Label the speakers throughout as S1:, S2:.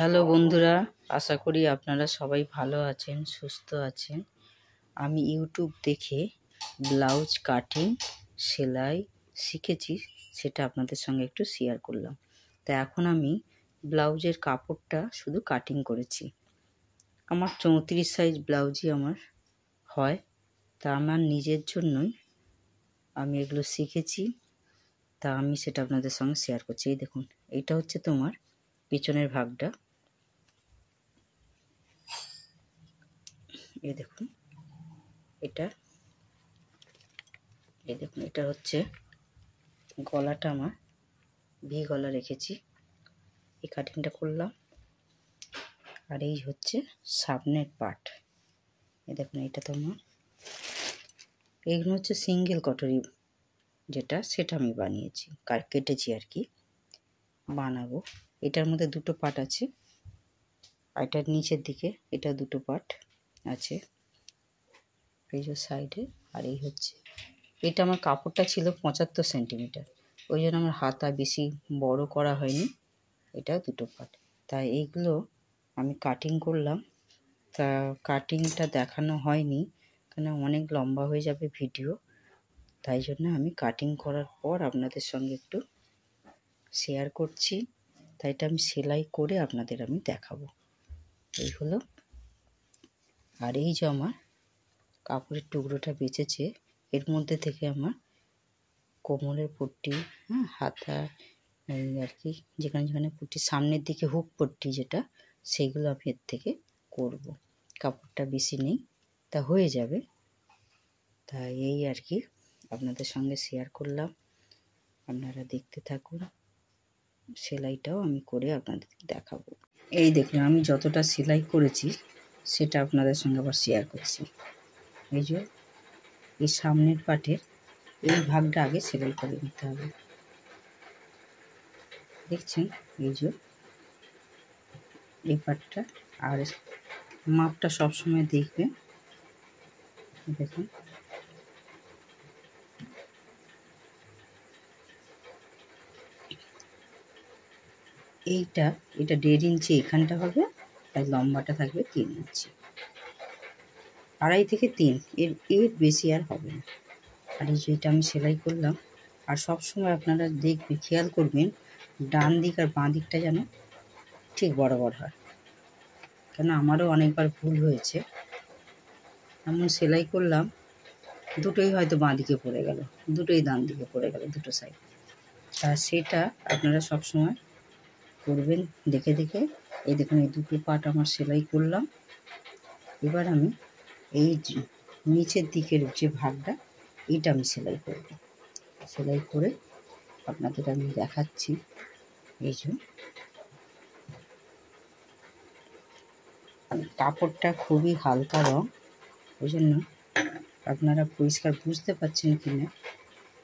S1: Hello বন্ধুরা, আশা করি আপনারা সবাই ভালো আছেন, সুস্থ আছেন। আমি ইউটিউব দেখে ব্লাউজ কাটিং সেলাই শিখেছি, সেটা আপনাদের সঙ্গে একটু শেয়ার করলাম। তা এখন আমি ব্লাউজের কাপড়টা শুধু কাটিং করেছি। আমার 34 সাইজ ব্লাউজই আমার হয়, তা আমার নিজের জন্যই আমি এগুলো শিখেছি। তা আমি সেটা আপনাদের সঙ্গে শেয়ার করছি। এই দেখুন, এইটা হচ্ছে তোমার পিছনের ভাগটা। এই দেখুন এটা, এই দেখুন এটা হচ্ছে গলাটা, আমার ভি গলা রেখেছি, এই কাটিংটা করলাম। আর এই হচ্ছে সামনের পার্ট। এই দেখুন এটা তোমার, এইগুলো হচ্ছে সিঙ্গেল কটরি, যেটা সেটা আমি বানিয়েছি, কেটেছি আর কি, বানাবো। এটার মধ্যে দুটো পার্ট আছে, আর এটার নিচের দিকে এটা দুটো পার্ট আছে, এই যে সাইডে। আর এই হচ্ছে, এটা আমার কাপড়টা ছিল 75 সেন্টিমিটার, ওই জন্য আমার হাতা বেশি বড় করা হয়নি, এটা দুটো পার্ট। তাই এইগুলো আমি কাটিং করলাম। তা কাটিংটা দেখানো হয়নি, কেন অনেক লম্বা হয়ে যাবে ভিডিও, তাই জন্য আমি কাটিং করার পর আপনাদের সঙ্গে একটু শেয়ার করছি। তাই এটা আমি সেলাই করে আপনাদের আমি দেখাবো। এই হলো। আর এই যে আমার কাপড়ের টুকরোটা বেঁচেছে, এর মধ্যে থেকে আমার কোমরের পট্টি, হাতা, এই আর কি, যেখানে যেখানে পট্টি, সামনের দিকে হুক পট্টি যেটা, সেইগুলো আমি এর থেকে করব। কাপড়টা বেশি নেই, তা হয়ে যাবে। তাই এই আর কি আপনাদের সঙ্গে শেয়ার করলাম, আপনারা দেখতে থাকুন। সেলাইটাও আমি করে আপনাদের দেখাবো। এই দেখুন আমি যতটা সেলাই করেছি সেটা আপনাদের সঙ্গে আবার শেয়ার করছি। এই যে এই সামনের পাটের এই ভাগটা আগে সেলাই করে নিতে হবে, দেখছেন? এই যে এই পাটটা, আর মাপটা সবসময় দেখবেন। দেখুন এটা 1.5 ইঞ্চি এখানটা হবে, আর লম্বাটা থাকবে 3 ইঞ্চি, 2.5 থেকে 3, এর বেশি আর হবে না। আর এই যে এটা আমি সেলাই করলাম। আর সবসময় আপনারা দেখবেন, খেয়াল করবেন, ডান দিক আর বাঁ দিকটা যেন ঠিক বরাবর হয়, কেন আমারও অনেকবার ভুল হয়েছে, এমন সেলাই করলাম দুটোই হয়তো বাঁ দিকে পড়ে গেল, দুটোই ডান দিকে পড়ে গেল, দুটো সাইড। তা সেটা আপনারা সবসময় করবেন দেখে দেখে। এই দেখুন এই দুটো পার্ট আমার সেলাই করলাম। এবার আমি এই নিচের দিকের যে ভাগটা, এইটা আমি সেলাই করব। সেলাই করে আপনাদের আমি দেখাচ্ছি। এই যে কাপড়টা খুবই হালকা রং, ওই জন্য আপনারা পরিষ্কার বুঝতে পারছেন কি না।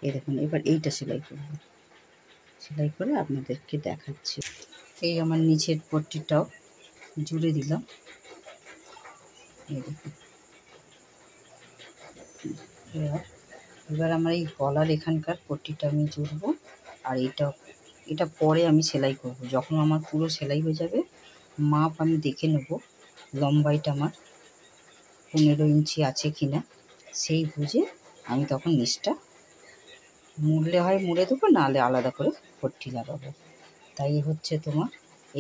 S1: এই দেখুন এবার এইটা সেলাই করব, সেলাই করে আপনাদেরকে দেখাচ্ছি। এই আমার নিচের পট্টিটাও জুড়ে দিলাম। এই দেখুন এবার আমার এই গলার এখানকার পট্টিটা আমি জুড়বো। আর এটা পরে আমি সেলাই করব, যখন আমার পুরো সেলাই হয়ে যাবে মাপ আমি দেখে নেব, লম্বাইটা আমার 15 ইঞ্চি আছে কিনা, সেই বুঝে আমি তখন নিচটা মুড়লে হয় মুড়ে দেবো, নাহলে আলাদা করে পট্টি লাগাবো। তাই হচ্ছে তোমার,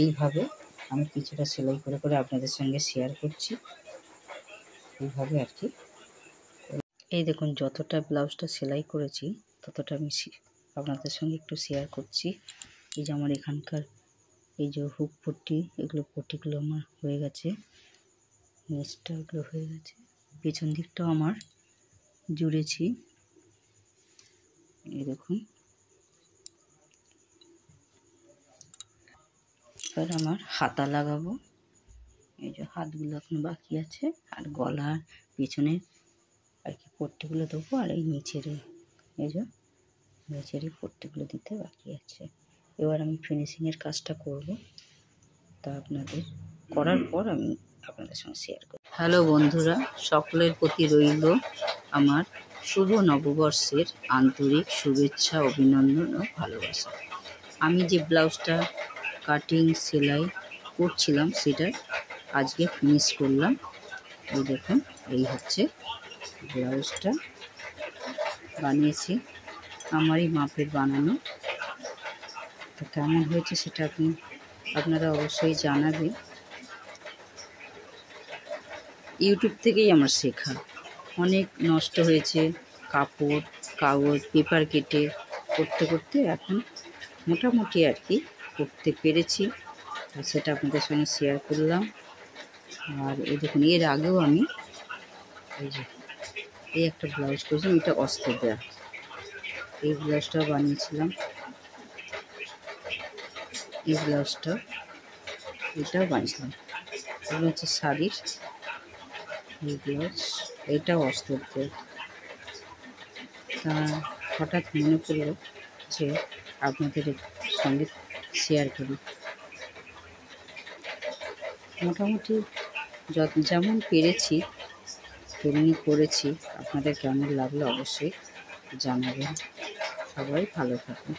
S1: এইভাবে আমি কিছুটা সেলাই করে করে আপনাদের সঙ্গে শেয়ার করছি, এইভাবে আর কি। এই দেখুন যতটা ব্লাউজটা সেলাই করেছি ততটা আমি আপনাদের সঙ্গে একটু শেয়ার করছি। এই যে আমার এখানকার এই যে হুক পট্টি, এগুলো পট্টিগুলো আমার হয়ে গেছে, নিচটা এগুলো হয়ে গেছে, পেছন দিকটাও আমার জুড়েছি। এই দেখুন এবার আমার হাতা লাগাবো। এই যে হাতগুলো এখন বাকি আছে, আর গলার পেছনে আর কি পট্টিগুলো দেবো, আর এই নিচের এই যে নিচের এই পট্টিগুলো দিতে বাকি আছে। এবার আমি ফিনিশিংয়ের কাজটা করব, তা আপনাদের করার পর আমি আপনাদের সঙ্গে শেয়ার করব। হ্যালো বন্ধুরা, সকলের প্রতি রইল আমার শুভ নববর্ষের আন্তরিক শুভেচ্ছা, অভিনন্দন ও ভালোবাসা। আমি যে ব্লাউজটা কাটিং সেলাই করছিলাম সেটা আজকে ফিনিশ করলাম। এই দেখুন, এই হচ্ছে ব্লাউজটা বানিয়েছি, আমারই মাপের বানানো। তো কেমন হয়েছে সেটা আপনারা অবশ্যই জানাবেন। ইউটিউব থেকেই আমার শেখা, অনেক নষ্ট হয়েছে কাপড়, কাগজ, পেপার কেটে করতে করতে এখন মোটামুটি আর কি করতে পেরেছি। আর সেটা আপনাদের সঙ্গে শেয়ার করলাম। আর এই দেখুন, এর আগেও আমি এই একটা ব্লাউজ করেছিলাম, এটা অস্ত্র দেওয়া, এই ব্লাউজটাও বানিয়েছিলাম। এই ব্লাউজটা এটাও বানিয়েছিলাম। এগুলো হচ্ছে শাড়ির এই ব্লাউজ, এইটাও অস্ত্র দেওয়া। তা হঠাৎ মনে পড়লো যে আপনাদের সঙ্গে শেয়ার করি। মোটামুটি যেমন পেরেছি তেমনি করেছি। আপনাদের কেমন লাগলো অবশ্যই জানাবেন। সবাই ভালো থাকুন।